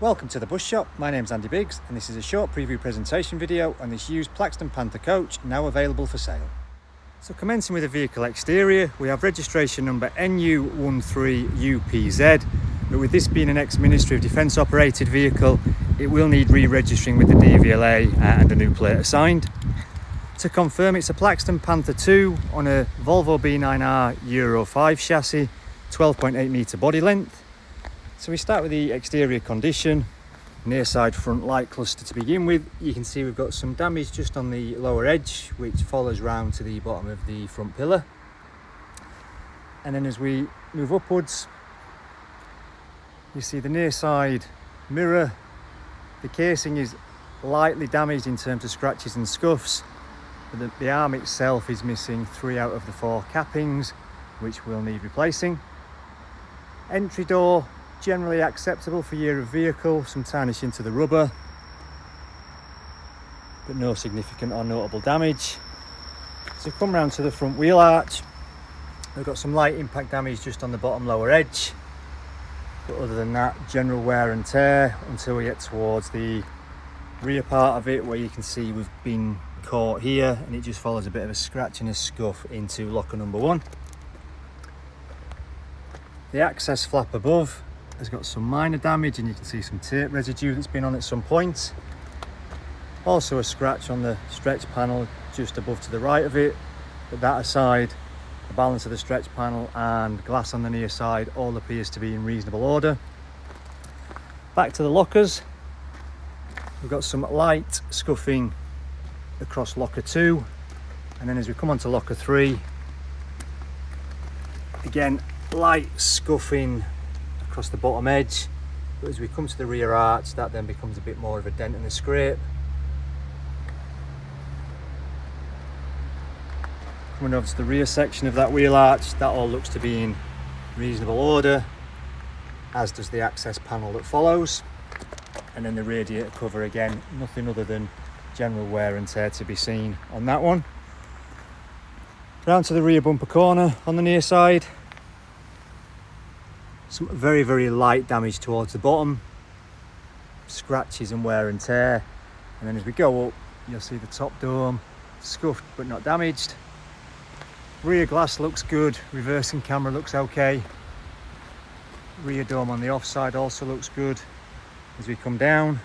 Welcome to the Bus Shop. My name's Andy Biggs and this is a short preview presentation video on this used Plaxton Panther coach now available for sale. So commencing with the vehicle exterior, we have registration number NU13 UPZ, but with this being an ex-Ministry of Defence operated vehicle, it will need re-registering with the DVLA and a new plate assigned. To confirm, it's a Plaxton Panther 2 on a Volvo B9R Euro 5 chassis, 12.8 metre body length. So we start with the exterior condition. Near side front light cluster to begin with. You can see we've got some damage just on the lower edge, which follows round to the bottom of the front pillar. And then as we move upwards, you see the near side mirror. The casing is lightly damaged in terms of scratches and scuffs, but the arm itself is missing 3 out of the 4 cappings, which will need replacing. Entry door, generally acceptable for year of vehicle, some tarnish into the rubber, but no significant or notable damage. So come round to the front wheel arch, we've got some light impact damage just on the bottom lower edge, but other than that, general wear and tear until we get towards the rear part of it, where you can see we've been caught here and it just follows a bit of a scratch and a scuff into locker number 1. The access flap above has got some minor damage and you can see some tape residue that's been on at some point. Also a scratch on the stretch panel just above to the right of it, but that aside, the balance of the stretch panel and glass on the near side all appears to be in reasonable order. Back to the lockers, we've got some light scuffing across locker 2, and then as we come on to locker 3, again light scuffing across the bottom edge, but as we come to the rear arch, that then becomes a bit more of a dent and a scrape. Coming over to the rear section of that wheel arch, that all looks to be in reasonable order, as does the access panel that follows. And then the radiator cover, again, nothing other than general wear and tear to be seen on that one. Round to the rear bumper corner on the near side, some very, very light damage towards the bottom, scratches and wear and tear. And then as we go up, you'll see the top dome scuffed but not damaged. Rear glass looks good, reversing camera looks okay. Rear dome on the offside also looks good. As we come down,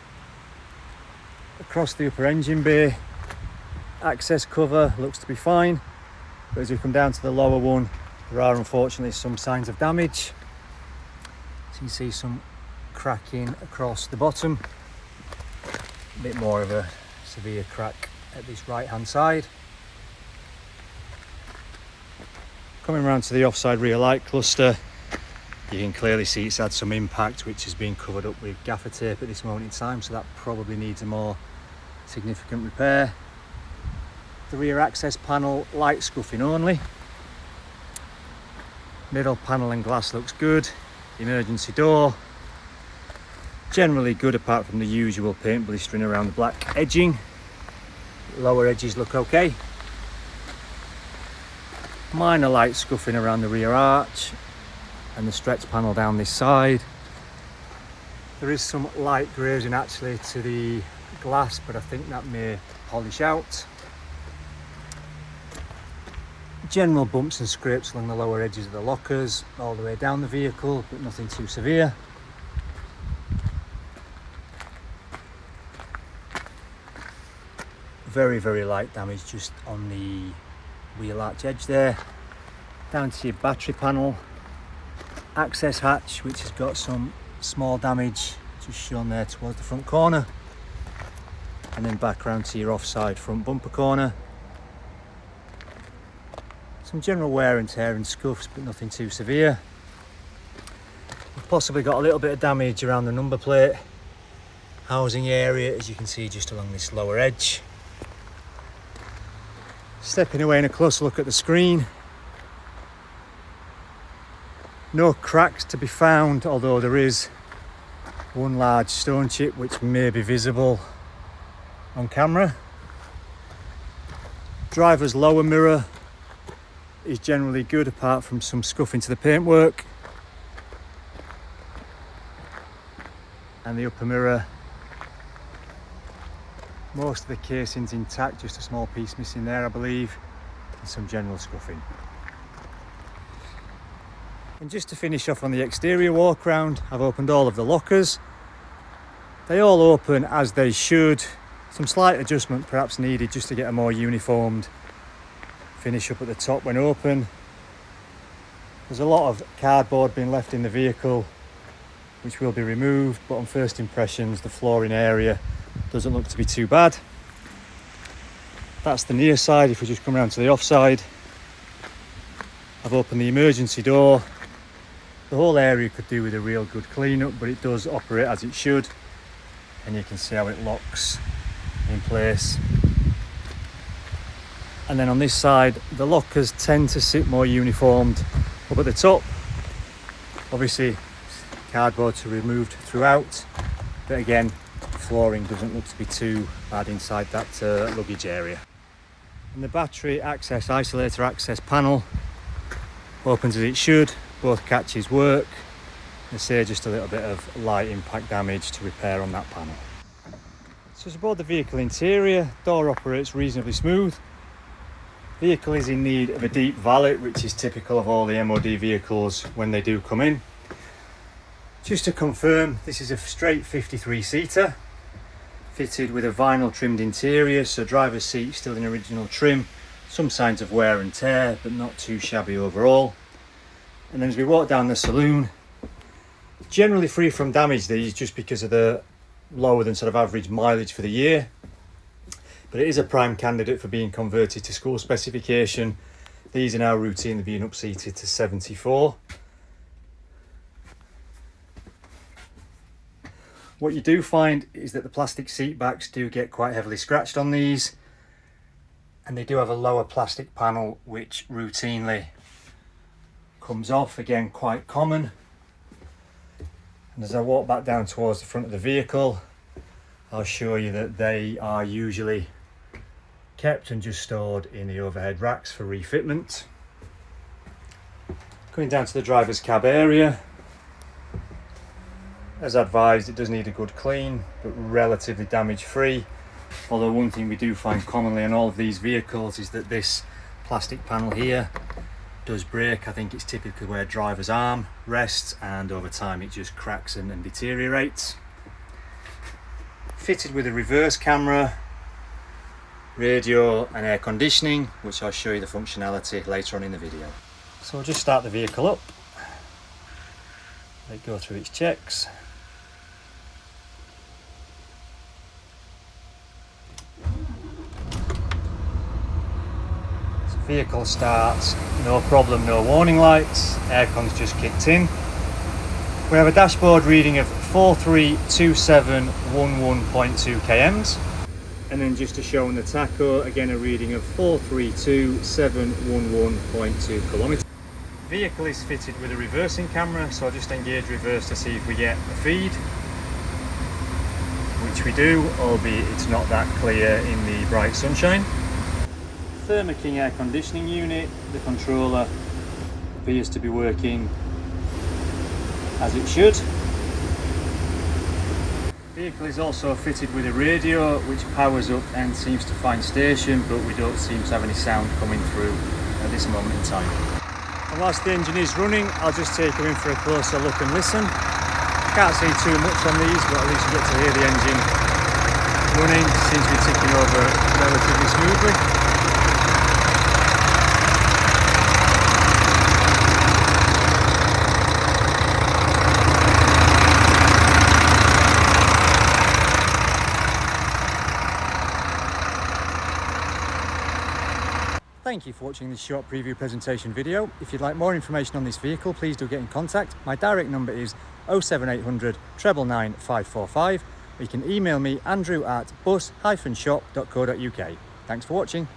across the upper engine bay, access cover looks to be fine. But as we come down to the lower one, there are unfortunately some signs of damage. So you can see some cracking across the bottom, a bit more of a severe crack at this right hand side. Coming around to the offside rear light cluster, you can clearly see it's had some impact, which has been covered up with gaffer tape at this moment in time, so that probably needs a more significant repair. The rear access panel, light scuffing only. Middle panel and glass looks good. Emergency door, generally good apart from the usual paint blistering around the black edging. Lower edges look okay. Minor light scuffing around the rear arch and the stretch panel down this side. There is some light grazing actually to the glass, but I think that may polish out. General bumps and scrapes along the lower edges of the lockers all the way down the vehicle, but nothing too severe. Very, very light damage just on the wheel arch edge there. Down to your battery panel, access hatch, which has got some small damage just shown there towards the front corner, and then back round to your offside front bumper corner. Some general wear and tear and scuffs, but nothing too severe. We've possibly got a little bit of damage around the number plate housing area, as you can see just along this lower edge. Stepping away in a closer look at the screen. No cracks to be found, although there is one large stone chip which may be visible on camera. Driver's lower mirror is generally good apart from some scuffing to the paintwork. and the upper mirror. Most of the casing's intact, just a small piece missing there I believe, and some general scuffing. And just to finish off on the exterior walk round, I've opened all of the lockers. They all open as they should. Some slight adjustment perhaps needed just to get a more uniformed finish up at the top when open. There's a lot of cardboard being left in the vehicle which will be removed, but on first impressions the flooring area doesn't look to be too bad. That's the near side. If we just come around to the off side, I've opened the emergency door. The whole area could do with a real good clean up, but it does operate as it should, and you can see how it locks in place. And then on this side, the lockers tend to sit more uniformed up at the top. Obviously cardboards are removed throughout, but again, flooring doesn't look to be too bad inside that luggage area. And the battery access isolator access panel opens as it should. Both catches work. I say just a little bit of light impact damage to repair on that panel. So as aboard the vehicle interior, door operates reasonably smooth. Vehicle is in need of a deep valet, which is typical of all the MOD vehicles when they do come in. Just to confirm, this is a straight 53-seater, fitted with a vinyl trimmed interior, so driver's seat still in original trim, some signs of wear and tear, but not too shabby overall. And then as we walk down the saloon, generally free from damage these, just because of the lower than sort of average mileage for the year. But it is a prime candidate for being converted to school specification. These are now routinely being upseated to 74. What you do find is that the plastic seat backs do get quite heavily scratched on these, and they do have a lower plastic panel which routinely comes off, again quite common. And as I walk back down towards the front of the vehicle, I'll show you that they are usually kept and just stored in the overhead racks for refitment. Coming down to the driver's cab area, as advised, it does need a good clean, but relatively damage free. Although one thing we do find commonly on all of these vehicles is that this plastic panel here does break. I think it's typically where driver's arm rests, and over time it just cracks and deteriorates. Fitted with a reverse camera, radio and air conditioning, which I'll show you the functionality later on in the video. So I'll just start the vehicle up, let it go through its checks. Vehicle starts, no problem, no warning lights, aircon's just kicked in. We have a dashboard reading of 432711.2 kms, and then just to show on the tacho, again a reading of 432711.2 kilometers. Vehicle is fitted with a reversing camera, so I'll just engage reverse to see if we get a feed, which we do, albeit it's not that clear in the bright sunshine. Thermo King air conditioning unit, the controller appears to be working as it should. Vehicle is also fitted with a radio which powers up and seems to find station, but we don't seem to have any sound coming through at this moment in time. And whilst the engine is running, I'll just take you in for a closer look and listen. Can't see too much on these, but at least you get to hear the engine running. Seems to be ticking over relatively smoothly. Thank you for watching this short preview presentation video. If you'd like more information on this vehicle, please do get in contact. My direct number is 07800 999 545. Or you can email me andrew@bus-shop.co.uk. Thanks for watching.